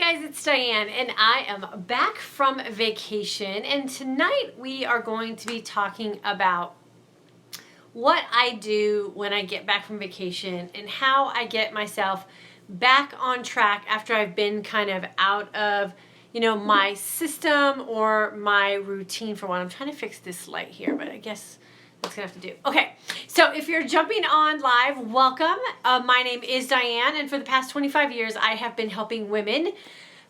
guys, it's Diane and I am back from vacation, and tonight we are going to be talking about what I do when I get back from vacation and how I get myself back on track after I've been kind of out of my system or my routine for a while. I'm trying to fix this light here, but I guess that's gonna have to do. Okay, so if you're jumping on live, welcome. My name is Diane, and for the past 25 years, I have been helping women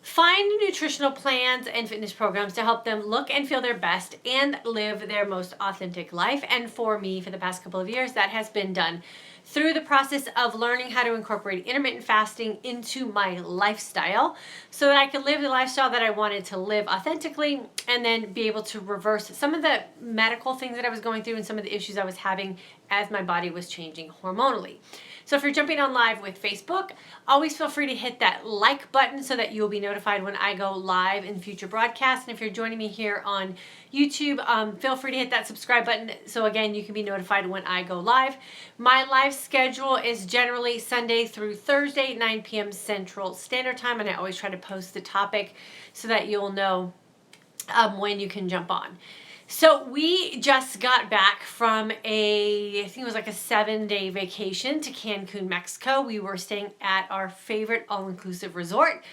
find nutritional plans and fitness programs to help them look and feel their best and live their most authentic life. And for me, for the past couple of years, that has been done through the process of learning how to incorporate intermittent fasting into my lifestyle so that I could live the lifestyle that I wanted to live authentically, and then be able to reverse some of the medical things that I was going through and some of the issues I was having as my body was changing hormonally. So if you're jumping on live with Facebook, always feel free to hit that like button so that you'll be notified when I go live in future broadcasts. And if you're joining me here on YouTube, feel free to hit that subscribe button so again you can be notified when I go live. My live schedule is generally Sunday through Thursday, 9 p.m. Central Standard Time, and I always try to post the topic so that you'll know when you can jump on. So we just got back from I think it was like a 7-day vacation to Cancun, Mexico. We were staying at our favorite all-inclusive resort,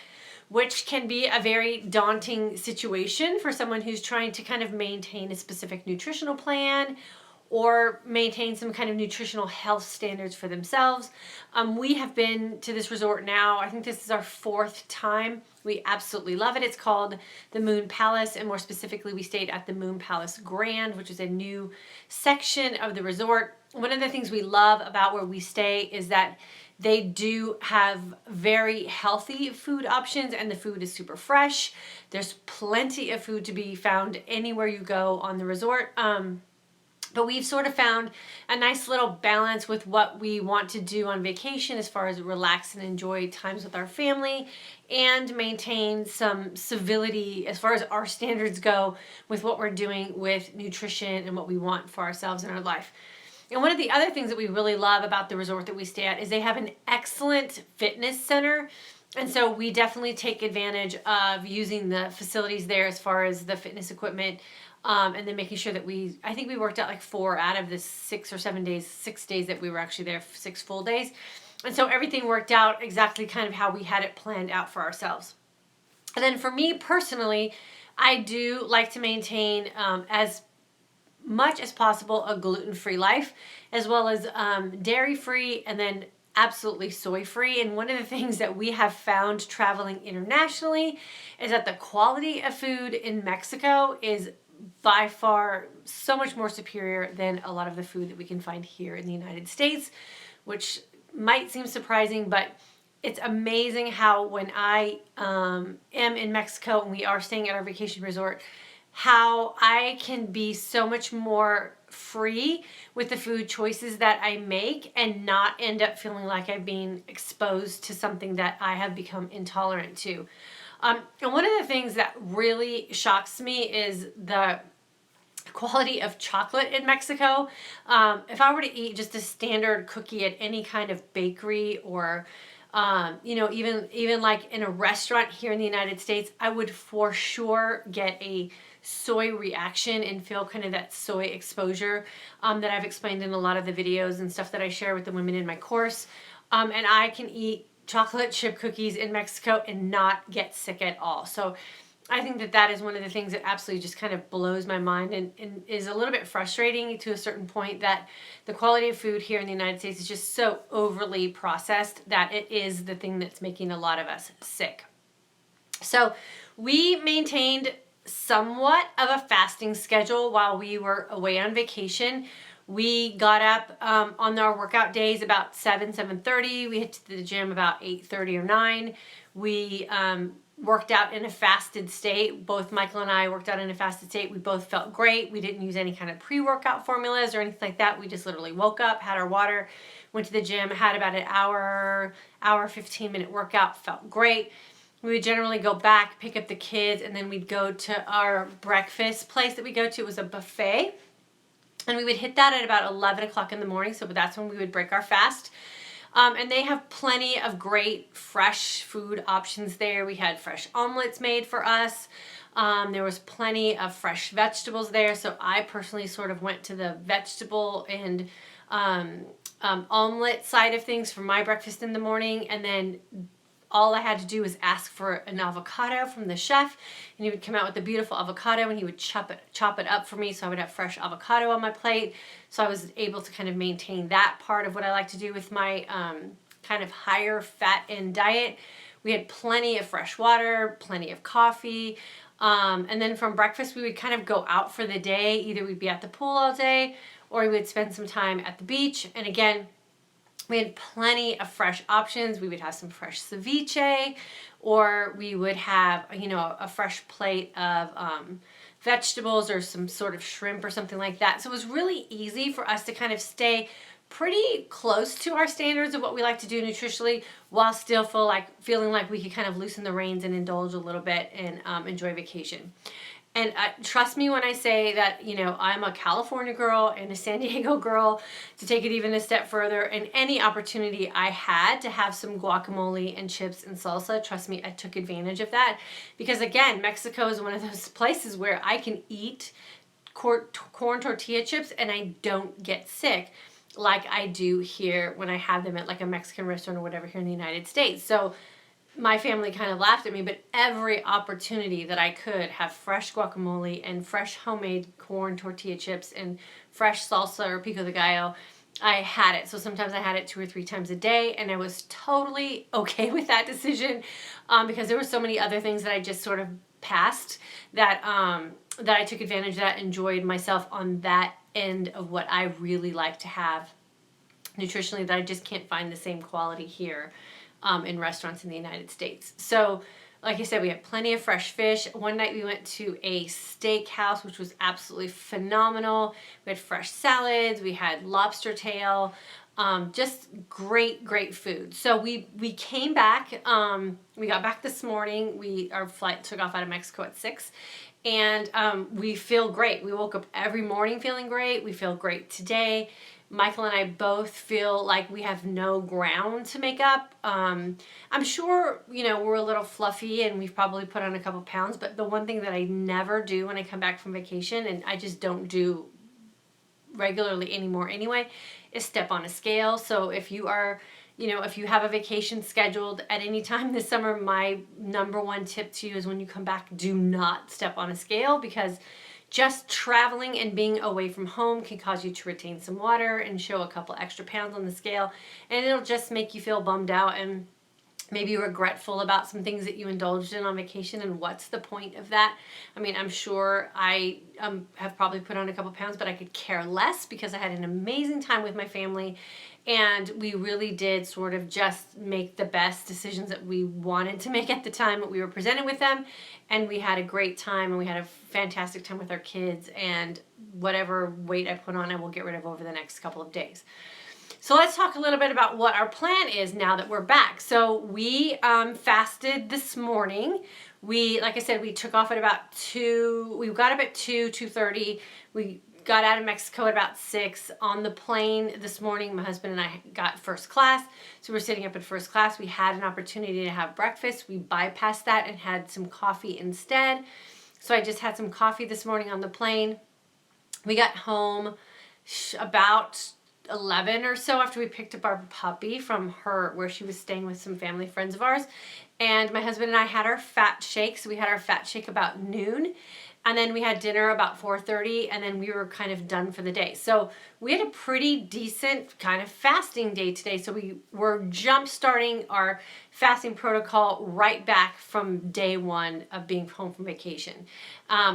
which can be a very daunting situation for someone who's trying to kind of maintain a specific nutritional plan or maintain some kind of nutritional health standards for themselves. We have been to this resort now, I think this is our 4th time. We absolutely love it. It's called the Moon Palace, and more specifically, we stayed at the Moon Palace Grand, which is a new section of the resort. One of the things we love about where we stay is that they do have very healthy food options, and the food is super fresh. There's plenty of food to be found anywhere you go on the resort. But we've sort of found a nice little balance with what we want to do on vacation as far as relax and enjoy times with our family and maintain some civility as far as our standards go with what we're doing with nutrition and what we want for ourselves in our life. And one of the other things that we really love about the resort that we stay at is they have an excellent fitness center. And so we definitely take advantage of using the facilities there as far as the fitness equipment. And then making sure that I think we worked out like 4 out of the 6 or 7 days, 6 days that we were actually there, 6 full days. And so everything worked out exactly kind of how we had it planned out for ourselves. And then for me personally, I do like to maintain as much as possible a gluten-free life, as well as dairy-free, and then absolutely soy-free. And one of the things that we have found traveling internationally is that the quality of food in Mexico is by far so much more superior than a lot of the food that we can find here in the United States, which might seem surprising, but it's amazing how when I am in Mexico and we are staying at our vacation resort, how I can be so much more free with the food choices that I make and not end up feeling like I'm being exposed to something that I have become intolerant to. And one of the things that really shocks me is the quality of chocolate in Mexico. If I were to eat just a standard cookie at any kind of bakery or, even like in a restaurant here in the United States, I would for sure get a soy reaction and feel kind of that soy exposure that I've explained in a lot of the videos and stuff that I share with the women in my course. And I can eat chocolate chip cookies in Mexico and not get sick at all. So I think that is one of the things that absolutely just kind of blows my mind and is a little bit frustrating to a certain point, that the quality of food here in the United States is just so overly processed that it is the thing that's making a lot of us sick. So we maintained somewhat of a fasting schedule while we were away on vacation. We got up on our workout days about 7:30. We hit the gym about 8:30 or 9. We worked out in a fasted state. Both Michael and I worked out in a fasted state. We both felt great. We didn't use any kind of pre-workout formulas or anything like that. We just literally woke up, had our water, went to the gym, had about an hour 15-minute workout, felt great. We would generally go back, pick up the kids, and then we'd go to our breakfast place that we go to. It was a buffet. And we would hit that at about 11 o'clock in the morning, so that's when we would break our fast. And they have plenty of great fresh food options there. We had fresh omelets made for us. There was plenty of fresh vegetables there. So I personally sort of went to the vegetable and omelet side of things for my breakfast in the morning. And then all I had to do was ask for an avocado from the chef, and he would come out with a beautiful avocado, and he would chop it up for me, so I would have fresh avocado on my plate. So I was able to kind of maintain that part of what I like to do with my kind of higher fat in diet. We had plenty of fresh water, plenty of coffee, and then from breakfast we would kind of go out for the day. Either we'd be at the pool all day, or we would spend some time at the beach. And again, we had plenty of fresh options. We would have some fresh ceviche, or we would have, a fresh plate of vegetables or some sort of shrimp or something like that. So it was really easy for us to kind of stay pretty close to our standards of what we like to do nutritionally, while still feeling like we could kind of loosen the reins and indulge a little bit and enjoy vacation. And trust me when I say that, I'm a California girl and a San Diego girl, to take it even a step further. And any opportunity I had to have some guacamole and chips and salsa, trust me, I took advantage of that. Because again, Mexico is one of those places where I can eat corn tortilla chips and I don't get sick like I do here when I have them at like a Mexican restaurant or whatever here in the United States. So my family kind of laughed at me, but every opportunity that I could have fresh guacamole and fresh homemade corn tortilla chips and fresh salsa or pico de gallo, I had it. So sometimes I had it 2 or 3 times a day, and I was totally okay with that decision, because there were so many other things that I just sort of passed that that I took advantage of, that enjoyed myself on that end of what I really like to have nutritionally, that I just can't find the same quality here in restaurants in the United States. So like I said, we had plenty of fresh fish. One night we went to a steakhouse, which was absolutely phenomenal. We had fresh salads, we had lobster tail, just great food. So we came back, we got back this morning. Our flight took off out of Mexico at 6, and we feel great. We woke up every morning feeling great. We feel great today. Michael and I both feel like we have no ground to make up. I'm sure, we're a little fluffy and we've probably put on a couple pounds, but the one thing that I never do when I come back from vacation, and I just don't do regularly anymore anyway, is step on a scale. So if you are, if you have a vacation scheduled at any time this summer, my number one tip to you is when you come back, do not step on a scale, because just traveling and being away from home can cause you to retain some water and show a couple extra pounds on the scale, and it'll just make you feel bummed out and maybe regretful about some things that you indulged in on vacation. And what's the point of that? I mean, I'm sure I have probably put on a couple pounds, but I could care less, because I had an amazing time with my family, and we really did sort of just make the best decisions that we wanted to make at the time that we were presented with them. And we had a great time, and we had a fantastic time with our kids, and whatever weight I put on, I will get rid of over the next couple of days. So let's talk a little bit about what our plan is now that we're back. So we fasted this morning. Like I said, we took off at about 2. We got up at 2:30. We got out of Mexico at about 6. On the plane this morning, my husband and I got first class. So we're sitting up in first class. We had an opportunity to have breakfast. We bypassed that and had some coffee instead. So I just had some coffee this morning on the plane. We got home about 11 or so after we picked up our puppy from where she was staying with some family friends of ours. And my husband and I had our fat shake. So we had our fat shake about noon. And then we had dinner about 4:30, and then we were kind of done for the day. So we had a pretty decent kind of fasting day today. So we were jump starting our fasting protocol right back from day 1 of being home from vacation.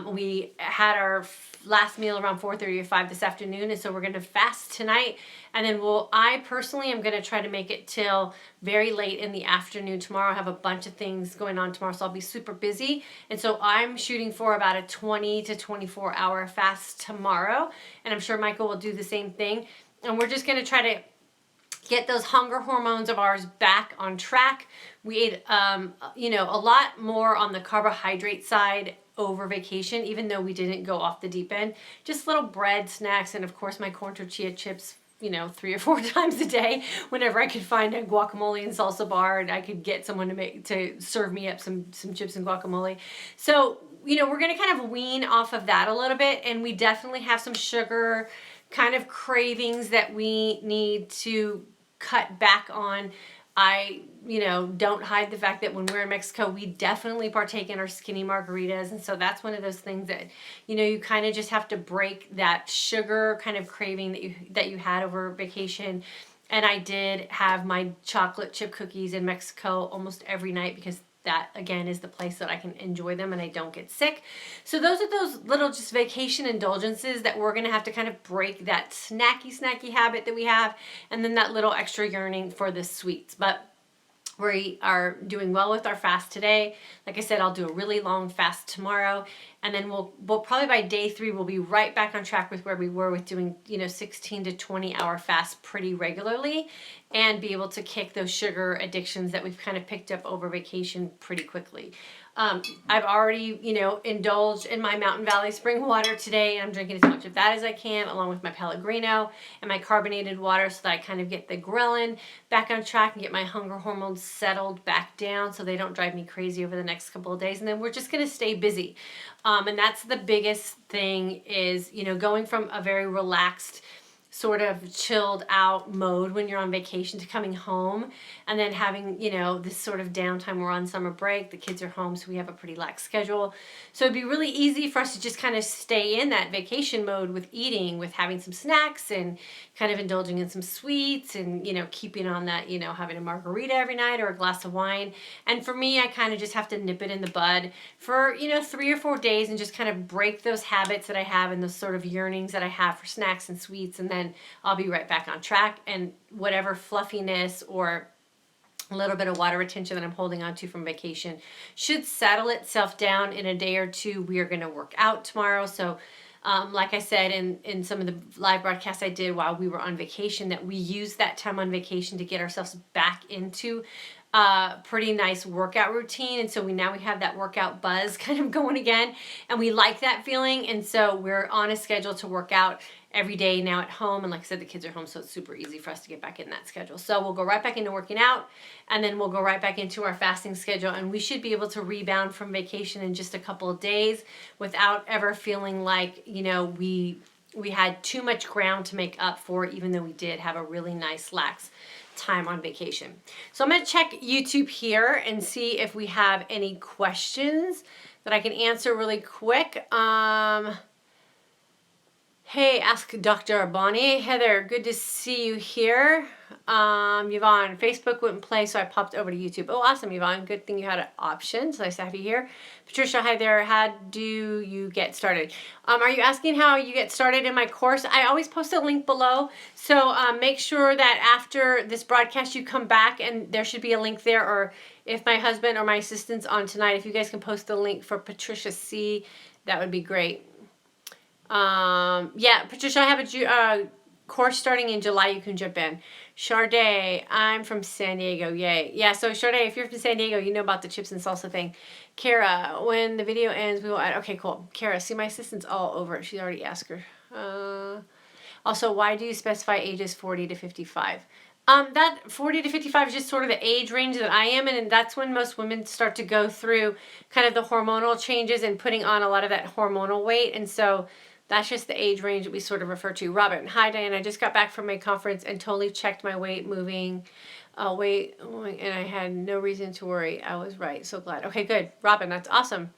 We had our last meal around 4:30 or 5 this afternoon, and so we're going to fast tonight. And then I personally am going to try to make it till very late in the afternoon tomorrow. I have a bunch of things going on tomorrow, so I'll be super busy. And so I'm shooting for about a 20 to 24 hour fast tomorrow. And I'm sure Michael will do the same thing. And we're just going to try to get those hunger hormones of ours back on track. We ate, a lot more on the carbohydrate side over vacation, even though we didn't go off the deep end. Just little bread snacks, and of course my corn tortilla chips 3 or 4 times a day whenever I could find a guacamole and salsa bar and I could get someone to serve me up some chips and guacamole. So, we're going to kind of wean off of that a little bit, and we definitely have some sugar kind of cravings that we need to cut back on. I, don't hide the fact that when we're in Mexico, we definitely partake in our skinny margaritas. And so that's one of those things that, you kind of just have to break that sugar kind of craving that you had over vacation. And I did have my chocolate chip cookies in Mexico almost every night because that, again, is the place that I can enjoy them and I don't get sick. So those are those little just vacation indulgences that we're going to have to kind of break that snacky habit that we have, and then that little extra yearning for the sweets. But we are doing well with our fast today. Like I said, I'll do a really long fast tomorrow, and then we'll probably by day 3 we'll be right back on track with where we were with doing 16 to 20 hour fasts pretty regularly, and be able to kick those sugar addictions that we've kind of picked up over vacation pretty quickly. I've already, indulged in my Mountain Valley spring water today, and I'm drinking as much of that as I can, along with my Pellegrino and my carbonated water, so that I kind of get the ghrelin back on track and get my hunger hormones settled back down so they don't drive me crazy over the next couple of days. And then we're just going to stay busy. And that's the biggest thing is, going from a very relaxed, sort of chilled out mode when you're on vacation to coming home and then having, this sort of downtime. We're on summer break, the kids are home, so we have a pretty lax schedule. So it'd be really easy for us to just kind of stay in that vacation mode with eating, with having some snacks and kind of indulging in some sweets and, keeping on that, having a margarita every night or a glass of wine. And for me, I kind of just have to nip it in the bud for, 3 or 4 days and just kind of break those habits that I have and those sort of yearnings that I have for snacks and sweets, and then I'll be right back on track, and whatever fluffiness or a little bit of water retention that I'm holding on to from vacation should settle itself down in a day or two. We are going to work out tomorrow. So like I said in some of the live broadcasts I did while we were on vacation, that we used that time on vacation to get ourselves back into pretty nice workout routine. And so we have that workout buzz kind of going again, and we like that feeling. And so we're on a schedule to work out every day now at home. And like I said, the kids are home, so it's super easy for us to get back in that schedule. So we'll go right back into working out, and then we'll go right back into our fasting schedule, and we should be able to rebound from vacation in just a couple of days without ever feeling like, we had too much ground to make up for, even though we did have a really nice lax time on vacation. So I'm going to check YouTube here and see if we have any questions that I can answer really quick. Hey, ask Dr. Bonnie. Heather, good to see you here. Yvonne, Facebook wouldn't play, so I popped over to YouTube. Oh, awesome, Yvonne. Good thing you had an option. So nice to have you here. Patricia, hi there. How do you get started? Are you asking how you get started in my course? I always post a link below. So make sure that after this broadcast, you come back and there should be a link there. Or if my husband or my assistant's on tonight, if you guys can post the link for Patricia C., that would be great. Yeah, Patricia, I have a course starting in July. You can jump in. Sade, I'm from San Diego. Yay. Yeah, so Sade, if you're from San Diego, you know about the chips and salsa thing. Kara, when the video ends, we will add. Okay, cool. Kara, see, my assistant's all over it. She already asked her. Also, why do you specify ages 40 to 55? That 40 to 55 is just sort of the age range that I am in, and that's when most women start to go through kind of the hormonal changes and putting on a lot of that hormonal weight. And so that's just the age range that we sort of refer to. Robin, hi Diane, I just got back from my conference and totally checked my weight moving. Weight, and I had no reason to worry. I was right. So glad. Okay, good. Robin, that's awesome.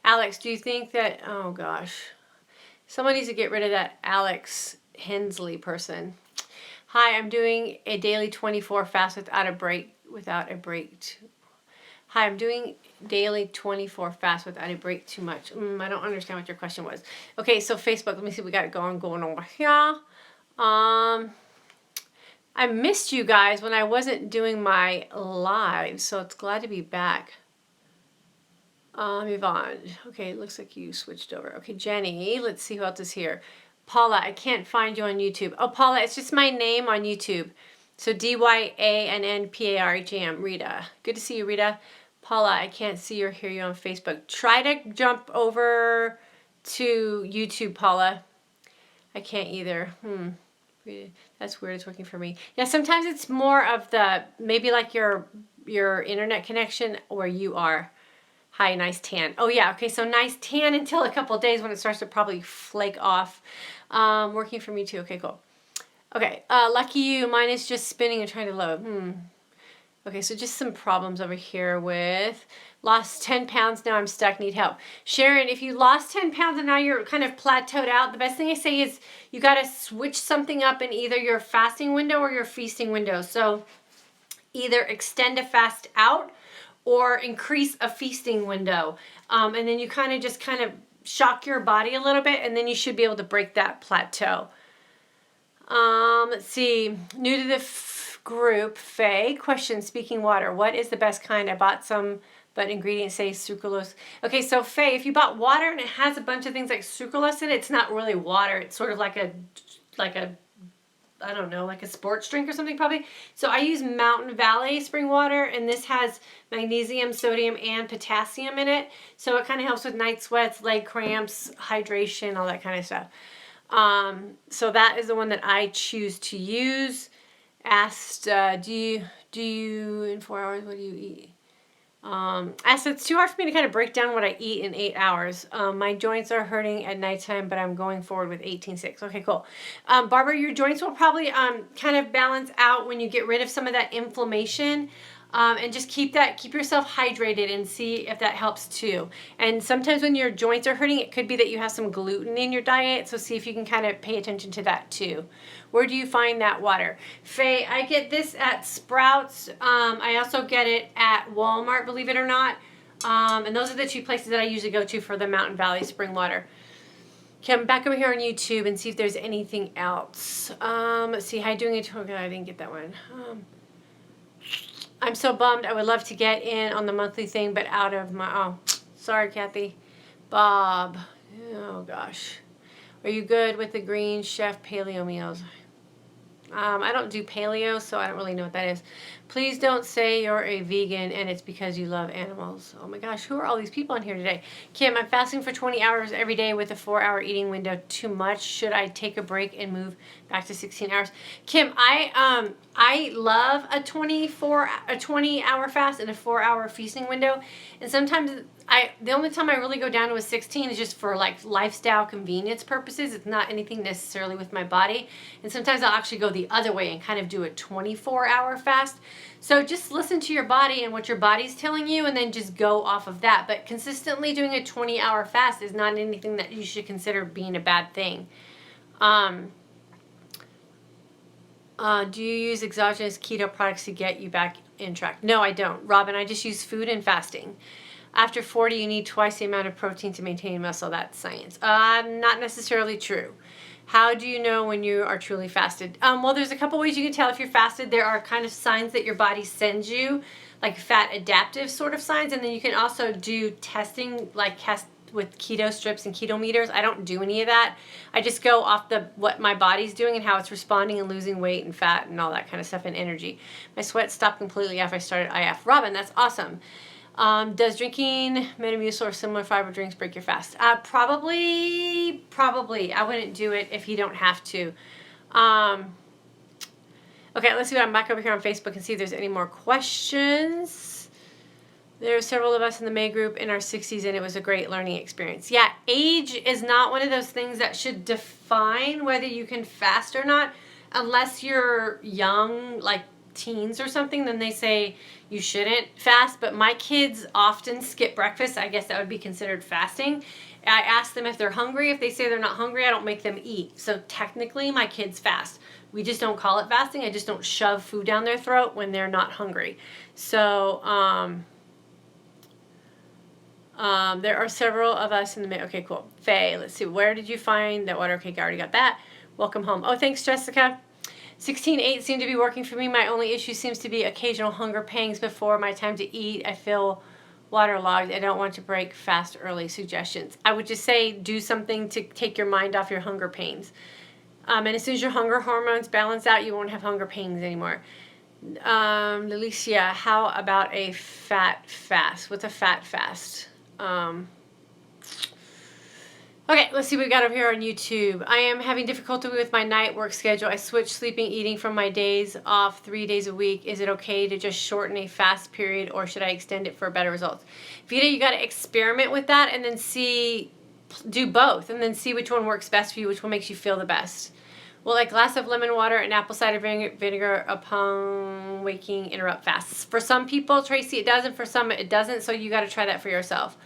Alex, do you think that, oh gosh, someone needs to get rid of that Alex Hensley person. Hi, I'm doing a daily 24 fast without a break. Hi, I'm doing daily 24 fast without a break too much. I don't understand what your question was. Okay, so Facebook, let me see what we got going over here. I missed you guys when I wasn't doing my live, so it's glad to be back. Yvonne, okay, looks like you switched over. Okay, Jenny, let's see who else is here. Paula, I can't find you on YouTube. Oh, Paula, it's just my name on YouTube. So DYANNPARHAM, Rita. Good to see you, Rita. Paula, I can't see or hear you on Facebook. Try to jump over to YouTube, Paula. I can't either. That's weird. It's working for me. Yeah, sometimes it's more of the, maybe like your internet connection where you are. Hi, nice tan. Oh yeah, okay, so nice tan until a couple of days when it starts to probably flake off. Working for me too. Okay, cool. Okay, lucky you. Mine is just spinning and trying to load. Okay, so just some problems over here with lost 10 pounds. Now I'm stuck, need help. Sharon, if you lost 10 pounds and now you're kind of plateaued out, the best thing I say is you got to switch something up in either your fasting window or your feasting window. So either extend a fast out or increase a feasting window. And then you kind of shock your body a little bit, and then you should be able to break that plateau. Let's see. New to the group, Faye. Question, speaking water. What is the best kind? I bought some, but ingredients say sucralose. Okay, so Faye, if you bought water and it has a bunch of things like sucralose in it, it's not really water. It's sort of like a I don't know, like a sports drink or something probably. So I use Mountain Valley spring water, and this has magnesium, sodium, and potassium in it. So it kind of helps with night sweats, leg cramps, hydration, all that kind of stuff. So that is the one that I choose to use. Asked, do you in 4 hours, what do you eat? Asked, it's too hard for me to kind of break down what I eat in 8 hours. My joints are hurting at nighttime, but I'm going forward with 18.6. Okay, cool. Barbara, your joints will probably kind of balance out when you get rid of some of that inflammation. And just keep yourself hydrated and see if that helps too. And sometimes when your joints are hurting, it could be that you have some gluten in your diet. So see if you can kind of pay attention to that too. Where do you find that water? Faye, I get this at Sprouts. I also get it at Walmart, believe it or not. And those are the two places that I usually go to for the Mountain Valley spring water. Come back over here on YouTube and see if there's anything else. Let's see, how you doing? Okay, I didn't get that one. I'm so bummed. I would love to get in on the monthly thing, but out of my, oh, sorry, Kathy. Bob, oh gosh. Are you good with the Green Chef paleo meals? I don't do paleo, so I don't really know what that is. Please don't say you're a vegan and it's because you love animals. Oh my gosh, who are all these people on here today? Kim, I'm fasting for 20 hours every day with a 4-hour eating window. Too much? Should I take a break and move back to 16 hours? Kim, I love a 20-hour fast and a 4-hour feasting window. And sometimes the only time I really go down to a 16 is just for like lifestyle convenience purposes. It's not anything necessarily with my body. And sometimes I'll actually go the other way and kind of do a 24-hour fast. So just listen to your body and what your body's telling you, and then just go off of that. But consistently doing a 20-hour fast is not anything that you should consider being a bad thing. Do you use exogenous keto products to get you back in track? No, I don't. Robin, I just use food and fasting. After 40, you need twice the amount of protein to maintain muscle. That's science. Not necessarily true. How do you know when you are truly fasted? Well, there's a couple ways you can tell if you're fasted. There are kind of signs that your body sends you, like fat adaptive sort of signs. And then you can also do testing, like test with keto strips and keto meters. I don't do any of that. I just go off what my body's doing and how it's responding and losing weight and fat and all that kind of stuff and energy. My sweat stopped completely after I started IF. Robin, that's awesome. Does drinking Metamucil or similar fiber drinks break your fast? Probably. I wouldn't do it if you don't have to. Okay, let's see what I'm back over here on Facebook and see if there's any more questions. There are several of us in the May group in our 60s, and it was a great learning experience. Yeah, age is not one of those things that should define whether you can fast or not. Unless you're young, like teens or something, then they say you shouldn't fast. But my kids often skip breakfast. I guess that would be considered fasting. I ask them if they're hungry. If they say they're not hungry, I don't make them eat. So technically my kids fast. We just don't call it fasting. I just don't shove food down their throat when they're not hungry. So there are several of us in the okay, cool. Faye, let's see, where did you find that water? Okay, I already got that. Welcome home. Oh, thanks, Jessica. 16-8 seemed to be working for me. My only issue seems to be occasional hunger pangs before my time to eat. I feel waterlogged. I don't want to break fast early. Suggestions. I would just say do something to take your mind off your hunger pains. And as soon as your hunger hormones balance out, you won't have hunger pains anymore. Alicia, how about a fat fast? What's a fat fast? Okay, let's see what we got over here on YouTube. I am having difficulty with my night work schedule. I switched sleeping, eating from my days off 3 days a week. Is it okay to just shorten a fast period, or should I extend it for better results? Vita, you got to experiment with that and then do both and then see which one works best for you, which one makes you feel the best. Will a glass of lemon water and apple cider vinegar upon waking interrupt fasts? For some people, Tracy, it does, and for some it doesn't, so you got to try that for yourself.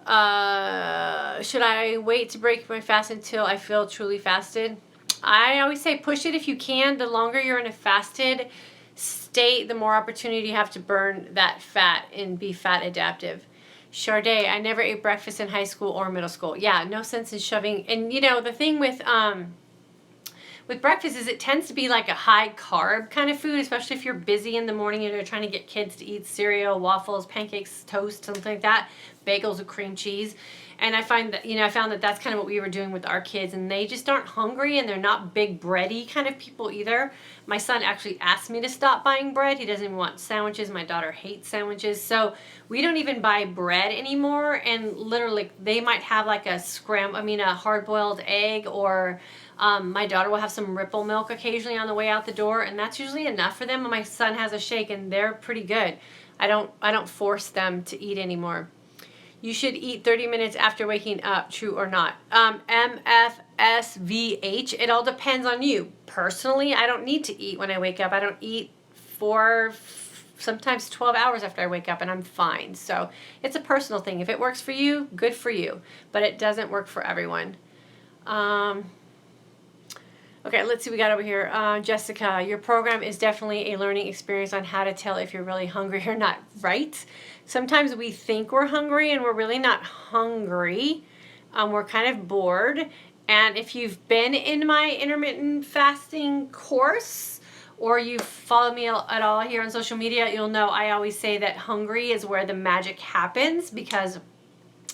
Should I wait to break my fast until I feel truly fasted? I always say push it if you can. The longer you're in a fasted state, the more opportunity you have to burn that fat and be fat adaptive. Charday, I never ate breakfast in high school or middle school. Yeah, no sense in shoving. And you know, the thing with breakfast is it tends to be like a high carb kind of food, especially if you're busy in the morning and you're trying to get kids to eat cereal, waffles, pancakes, toast, something like that, bagels with cream cheese. And I found that that's kind of what we were doing with our kids, and they just aren't hungry, and they're not big bready kind of people either. My son actually asked me to stop buying bread. He doesn't even want sandwiches. My daughter hates sandwiches. So we don't even buy bread anymore, and literally they might have like a hard-boiled egg, or my daughter will have some Ripple milk occasionally on the way out the door, and that's usually enough for them. And my son has a shake, and they're pretty good. I don't force them to eat anymore. You should eat 30 minutes after waking up, true or not? MFSVH, it all depends on you. Personally, I don't need to eat when I wake up. I don't eat for sometimes 12 hours after I wake up, and I'm fine. So it's a personal thing. If it works for you, good for you. But it doesn't work for everyone. Okay, let's see what we got over here. Jessica, your program is definitely a learning experience on how to tell if you're really hungry or not, right? Sometimes we think we're hungry and we're really not hungry. We're kind of bored. And if you've been in my intermittent fasting course, or you've followed me at all here on social media, you'll know I always say that hungry is where the magic happens, because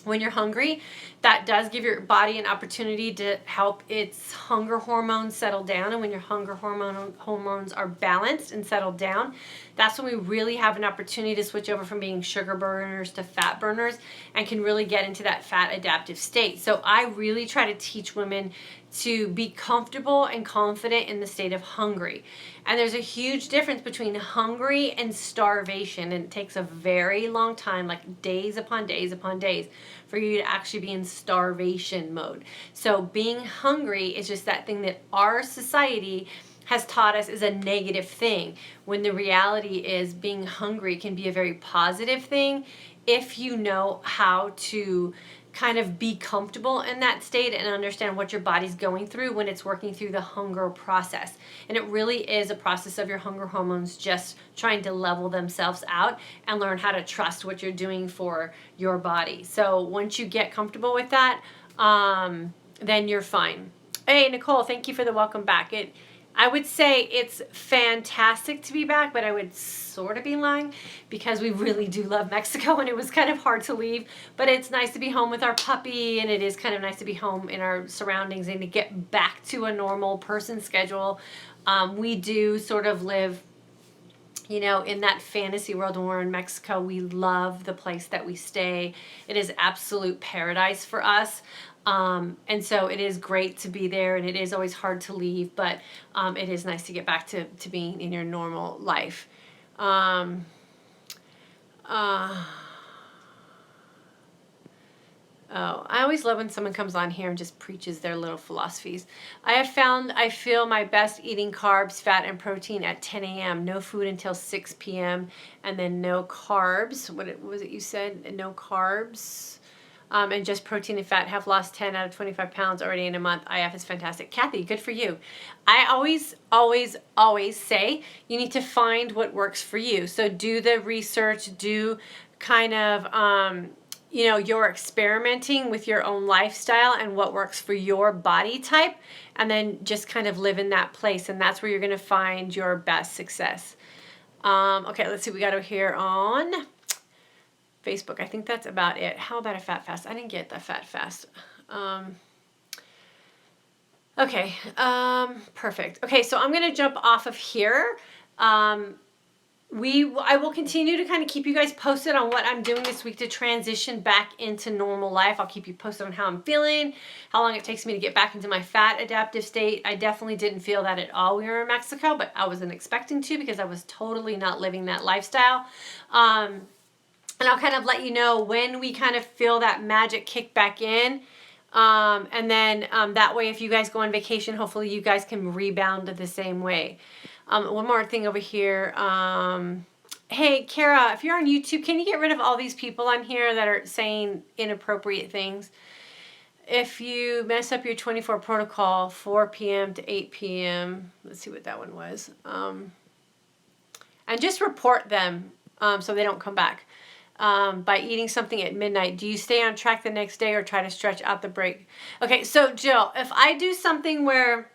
when you're hungry, that does give your body an opportunity to help its hunger hormones settle down. And when your hunger hormones are balanced and settled down, that's when we really have an opportunity to switch over from being sugar burners to fat burners, and can really get into that fat adaptive state. So I really try to teach women to be comfortable and confident in the state of hungry. And there's a huge difference between hungry and starvation, and it takes a very long time, like days upon days upon days, for you to actually be in starvation mode. So being hungry is just that thing that our society has taught us is a negative thing, when the reality is being hungry can be a very positive thing if you know how to kind of be comfortable in that state and understand what your body's going through when it's working through the hunger process. And it really is a process of your hunger hormones just trying to level themselves out and learn how to trust what you're doing for your body. So once you get comfortable with that, then you're fine. Hey, Nicole, thank you for the welcome back. I would say it's fantastic to be back, but I would sort of be lying, because we really do love Mexico, and it was kind of hard to leave. But it's nice to be home with our puppy, and it is kind of nice to be home in our surroundings and to get back to a normal person schedule. We do sort of live, in that fantasy world when we're in Mexico. We love the place that we stay. It is absolute paradise for us. And so it is great to be there, and it is always hard to leave, but it is nice to get back to being in your normal life. I always love when someone comes on here and just preaches their little philosophies. I have found I feel my best eating carbs, fat, and protein at 10 a.m. No food until 6 p.m. and then no carbs. What was it you said? No carbs. And just protein and fat. Have lost 10 out of 25 pounds already in a month. IF is fantastic. Kathy, good for you. I always say you need to find what works for you. So do the research, do kind of, you're experimenting with your own lifestyle and what works for your body type, and then just kind of live in that place, and that's where you're going to find your best success. Okay, let's see what we got over here on Facebook. I think that's about it. How about a fat fast? I didn't get the fat fast. Okay, perfect. Okay, so I'm going to jump off of here. I will continue to kind of keep you guys posted on what I'm doing this week to transition back into normal life. I'll keep you posted on how I'm feeling, how long it takes me to get back into my fat adaptive state. I definitely didn't feel that at all when we were in Mexico, but I wasn't expecting to because I was totally not living that lifestyle. And I'll kind of let you know when we kind of feel that magic kick back in. And then that way, if you guys go on vacation, hopefully you guys can rebound the same way. One more thing over here. Hey, Kara, if you're on YouTube, can you get rid of all these people on here that are saying inappropriate things? If you mess up your 24 protocol, 4 p.m. to 8 p.m., let's see what that one was. And just report them so they don't come back. By eating something at midnight, do you stay on track the next day or try to stretch out the break? Okay, so Jill, if I do something where,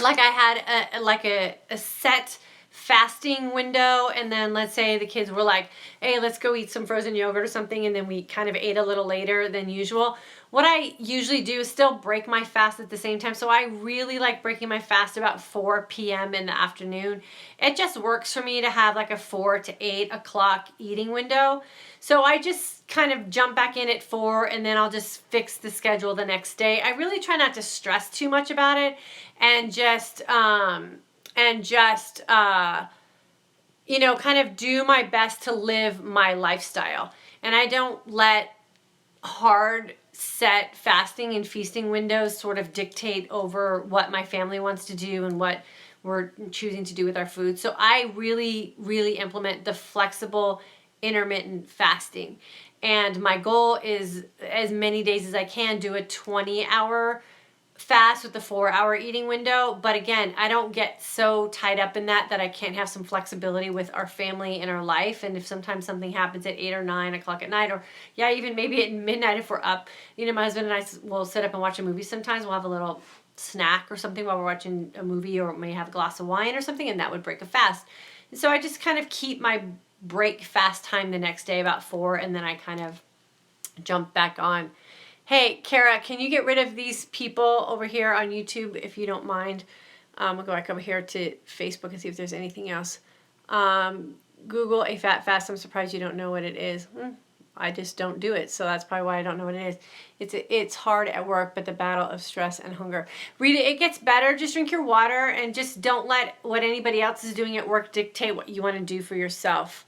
like I had a set fasting window, and then let's say the kids were like, hey, let's go eat some frozen yogurt or something, and then we kind of ate a little later than usual. What I usually do is still break my fast at the same time. So I really like breaking my fast about 4 p.m. in the afternoon. It just works for me to have like a 4 to 8 o'clock eating window. So I just kind of jump back in at 4, and then I'll just fix the schedule the next day. I really try not to stress too much about it, and just you know, kind of do my best to live my lifestyle. And I don't let hard set fasting and feasting windows sort of dictate over what my family wants to do and what we're choosing to do with our food. So I really, really implement the flexible intermittent fasting. And my goal is, as many days as I can, do a 20-hour fast with the 4-hour eating window. But again, I don't get so tied up in that I can't have some flexibility with our family and our life. And if sometimes something happens at 8 or 9 o'clock at night, or even maybe at midnight if we're up, you know, my husband and I will sit up and watch a movie. Sometimes we'll have a little snack or something while we're watching a movie, or may have a glass of wine or something, and that would break a fast. And so I just kind of keep my break fast time the next day about 4, and then I kind of jump back on. Hey, Kara, can you get rid of these people over here on YouTube if you don't mind? We'll go back over here to Facebook and see if there's anything else. Google a fat fast. I'm surprised you don't know what it is. I just don't do it, so that's probably why I don't know what it is. It's hard at work, but the battle of stress and hunger. Read it. It gets better. Just drink your water and just don't let what anybody else is doing at work dictate what you want to do for yourself.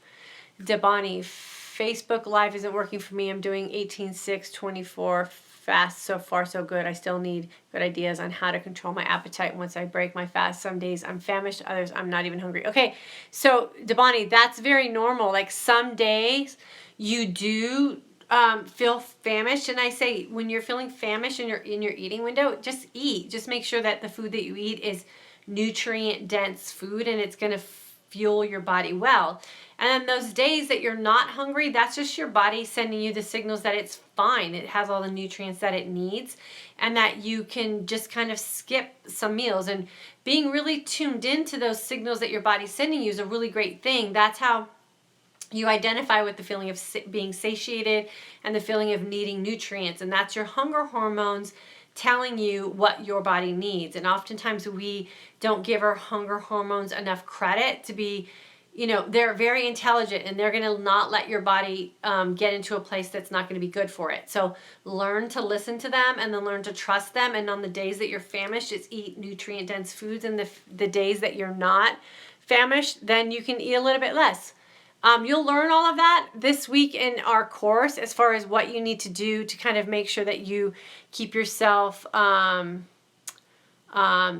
Debani, Facebook Live isn't working for me. I'm doing 18-6-24 fast. So far, so good. I still need good ideas on how to control my appetite once I break my fast. Some days I'm famished, others I'm not even hungry. Okay, so Debani, that's very normal. Like some days you do feel famished, and I say when you're feeling famished and you're in your eating window, just eat. Just make sure that the food that you eat is nutrient dense food, and it's going to fuel your body well. And then those days that you're not hungry, that's just your body sending you the signals that it's fine. It has all the nutrients that it needs, and that you can just kind of skip some meals. And being really tuned into those signals that your body's sending you is a really great thing. That's how you identify with the feeling of being satiated and the feeling of needing nutrients. And that's your hunger hormones telling you what your body needs. And oftentimes we don't give our hunger hormones enough credit to be, you know, they're very intelligent, and they're going to not let your body get into a place that's not going to be good for it. So learn to listen to them, and then learn to trust them. And on the days that you're famished, just eat nutrient dense foods. And the days that you're not famished, then you can eat a little bit less. You'll learn all of that this week in our course, as far as what you need to do to kind of make sure that you keep yourself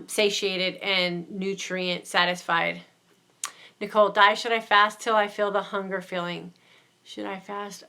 satiated and nutrient satisfied. Nicole, should I fast till I feel the hunger feeling? Should I fast?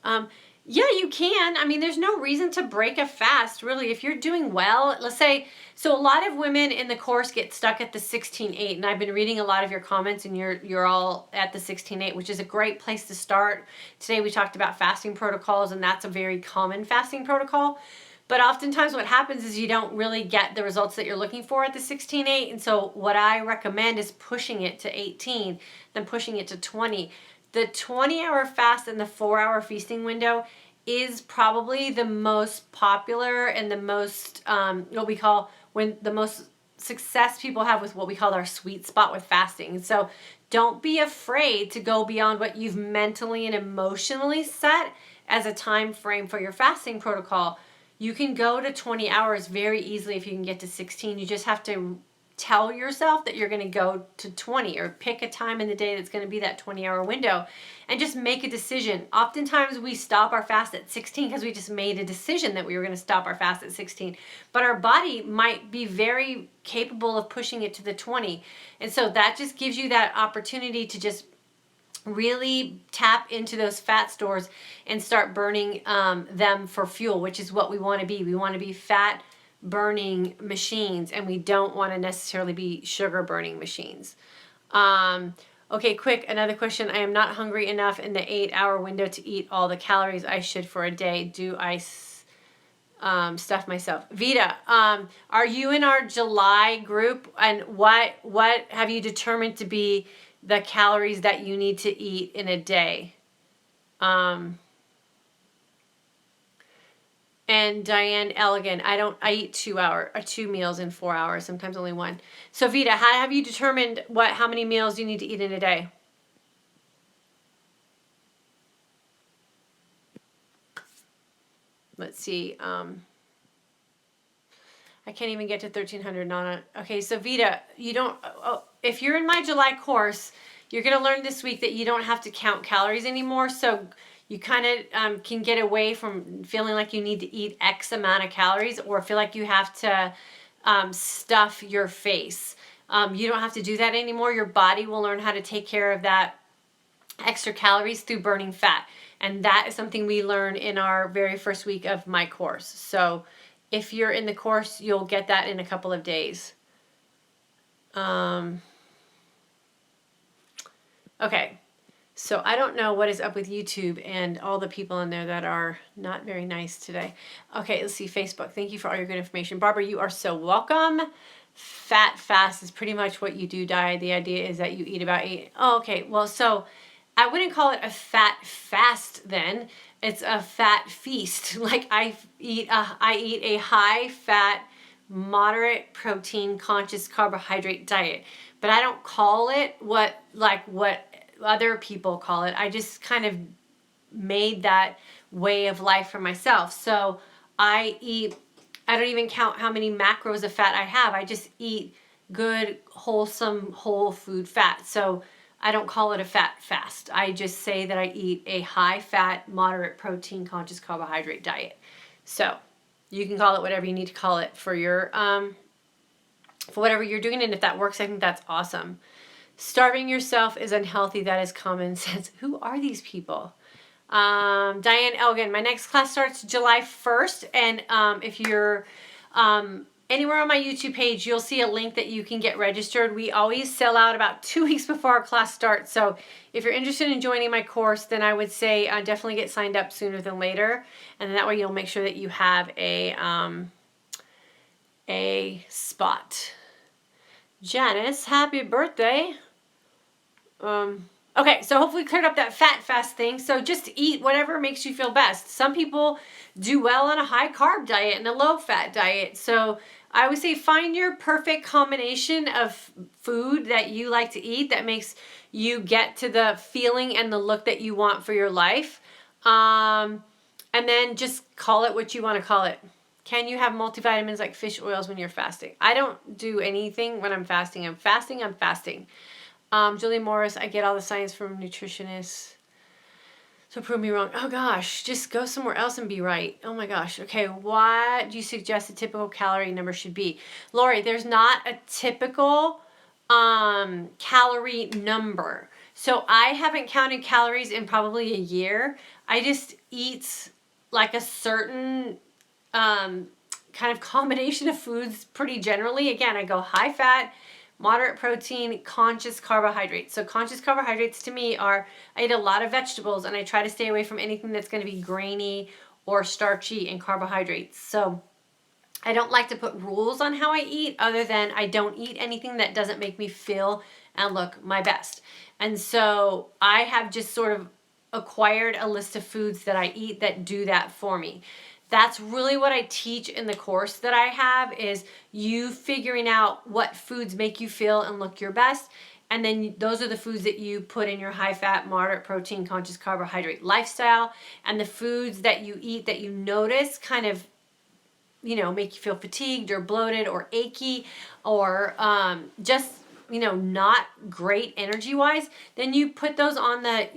Yeah, you can. I mean, there's no reason to break a fast, really. If you're doing well, let's say, so a lot of women in the course get stuck at the 16-8, and I've been reading a lot of your comments, and you're all at the 16-8, which is a great place to start. Today we talked about fasting protocols, and that's a very common fasting protocol. But oftentimes what happens is you don't really get the results that you're looking for at the 16-8, and so what I recommend is pushing it to 18, then pushing it to 20. The 20-hour fast and the 4-hour feasting window is probably the most popular and the most, what we call, when the most success people have with what we call our sweet spot with fasting. So don't be afraid to go beyond what you've mentally and emotionally set as a time frame for your fasting protocol. You can go to 20 hours very easily if you can get to 16. You just have to tell yourself that you're going to go to 20, or pick a time in the day that's going to be that 20-hour window and just make a decision. Oftentimes we stop our fast at 16 because we just made a decision that we were going to stop our fast at 16. But our body might be very capable of pushing it to the 20. And so that just gives you that opportunity to just really tap into those fat stores and start burning them for fuel, which is what we want to be. We want to be fat burning machines, and we don't want to necessarily be sugar burning machines. Okay, quick, another question. I am not hungry enough in the 8-hour window to eat all the calories I should for a day. Do I stuff myself? Vita, are you in our July group, and what have you determined to be the calories that you need to eat in a day? And Diane Elligan, I eat 2 meals in 4 hours, sometimes only one. So Vita, how have you determined how many meals you need to eat in a day? Let's see. I can't even get to 1,300, Nana. Okay, so Vita, if you're in my July course, you're going to learn this week that you don't have to count calories anymore. So you kind of can get away from feeling like you need to eat X amount of calories, or feel like you have to stuff your face. You don't have to do that anymore. Your body will learn how to take care of that extra calories through burning fat. And that is something we learn in our very first week of my course. So if you're in the course, you'll get that in a couple of days. Okay. So I don't know what is up with YouTube and all the people in there that are not very nice today. Okay, let's see. Facebook. Thank you for all your good information. Barbara, you are so welcome. Fat fast is pretty much what you do, Di. The idea is that you eat about 8. Oh, okay. Well, so I wouldn't call it a fat fast then. It's a fat feast. Like I eat a high fat, moderate protein, conscious carbohydrate diet. But I don't call it what other people call it. I just kind of made that way of life for myself. So I don't even count how many macros of fat I have. I just eat good, wholesome, whole food fat. So I don't call it a fat fast. I just say that I eat a high fat, moderate protein, conscious carbohydrate diet. So you can call it whatever you need to call it for your for whatever you're doing, and if that works, I think that's awesome. Starving yourself is unhealthy. That is common sense. Who are these people? Diane Elgin, my next class starts July 1st. And if you're anywhere on my YouTube page, you'll see a link that you can get registered. We always sell out about 2 weeks before our class starts. So if you're interested in joining my course, then I would say definitely get signed up sooner than later. And that way you'll make sure that you have a spot. Janice, happy birthday. Okay, so hopefully cleared up that fat fast thing. So just eat whatever makes you feel best. Some people do well on a high carb diet and a low fat diet. So I would say find your perfect combination of food that you like to eat that makes you get to the feeling and the look that you want for your life. And then just call it what you want to call it. Can you have multivitamins like fish oils when you're fasting? I don't do anything when I'm fasting. I'm fasting. Julie Morris, I get all the science from nutritionists. So prove me wrong. Oh gosh, just go somewhere else and be right. Oh my gosh. Okay, what do you suggest a typical calorie number should be? Lori, there's not a typical calorie number. So I haven't counted calories in probably a year. I just eat like a certain kind of combination of foods pretty generally. Again, I go high fat, moderate protein, conscious carbohydrates. So conscious carbohydrates to me are, I eat a lot of vegetables and I try to stay away from anything that's going to be grainy or starchy in carbohydrates. So I don't like to put rules on how I eat other than I don't eat anything that doesn't make me feel and look my best. And so I have just sort of acquired a list of foods that I eat that do that for me. That's really what I teach in the course that I have, is you figuring out what foods make you feel and look your best And then those are the foods that you put in your high fat, moderate protein, conscious carbohydrate lifestyle. And the foods that you eat that you notice kind of, make you feel fatigued or bloated or achy or just, not great energy wise, then you put those on the,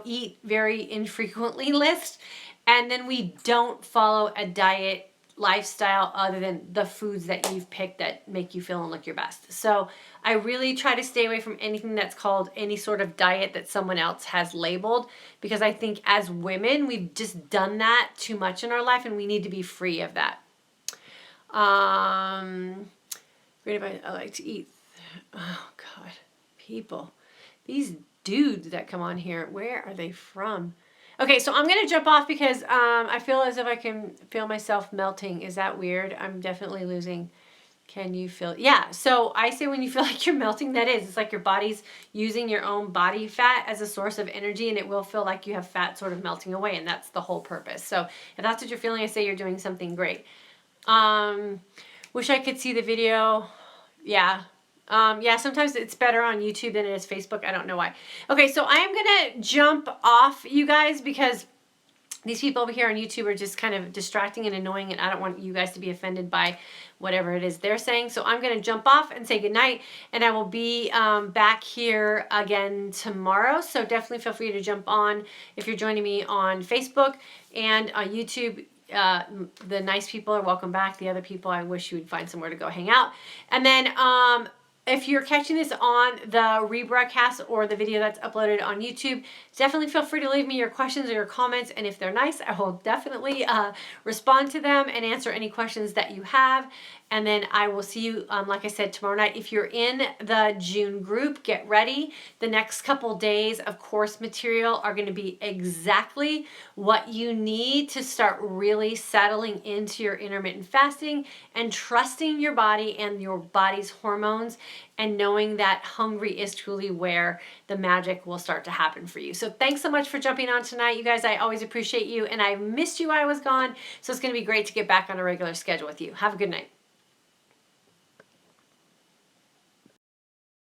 eat very infrequently list. And then we don't follow a diet lifestyle other than the foods that you've picked that make you feel and look your best. So I really try to stay away from anything that's called any sort of diet that someone else has labeled, because I think as women, we've just done that too much in our life and we need to be free of that. Great advice. I like to eat. Oh God, people, these dudes that come on here, where are they from? Okay, so I'm gonna jump off because I feel as if I can feel myself melting. Is that weird? I'm definitely losing. Can you feel? Yeah. So I say when you feel like you're melting, that is, it's like your body's using your own body fat as a source of energy, and it will feel like you have fat sort of melting away, and that's the whole purpose. So if that's what you're feeling, I say you're doing something great. Wish I could see the video. Yeah. Yeah, sometimes it's better on YouTube than it is Facebook. I don't know why. Okay, so I am going to jump off, you guys, because these people over here on YouTube are just kind of distracting and annoying, and I don't want you guys to be offended by whatever it is they're saying. So I'm going to jump off and say goodnight, and I will be back here again tomorrow. So definitely feel free to jump on if you're joining me on Facebook and on YouTube. The nice people are welcome back. The other people, I wish you would find somewhere to go hang out. And then if you're catching this on the rebroadcast or the video that's uploaded on YouTube, definitely feel free to leave me your questions or your comments. And if they're nice, I will definitely respond to them and answer any questions that you have. And then I will see you, like I said, tomorrow night. If you're in the June group, get ready. The next couple days of course material are going to be exactly what you need to start really settling into your intermittent fasting and trusting your body and your body's hormones, and knowing that hungry is truly where the magic will start to happen for you. So thanks so much for jumping on tonight. You guys, I always appreciate you, and I missed you while I was gone. So it's going to be great to get back on a regular schedule with you. Have a good night.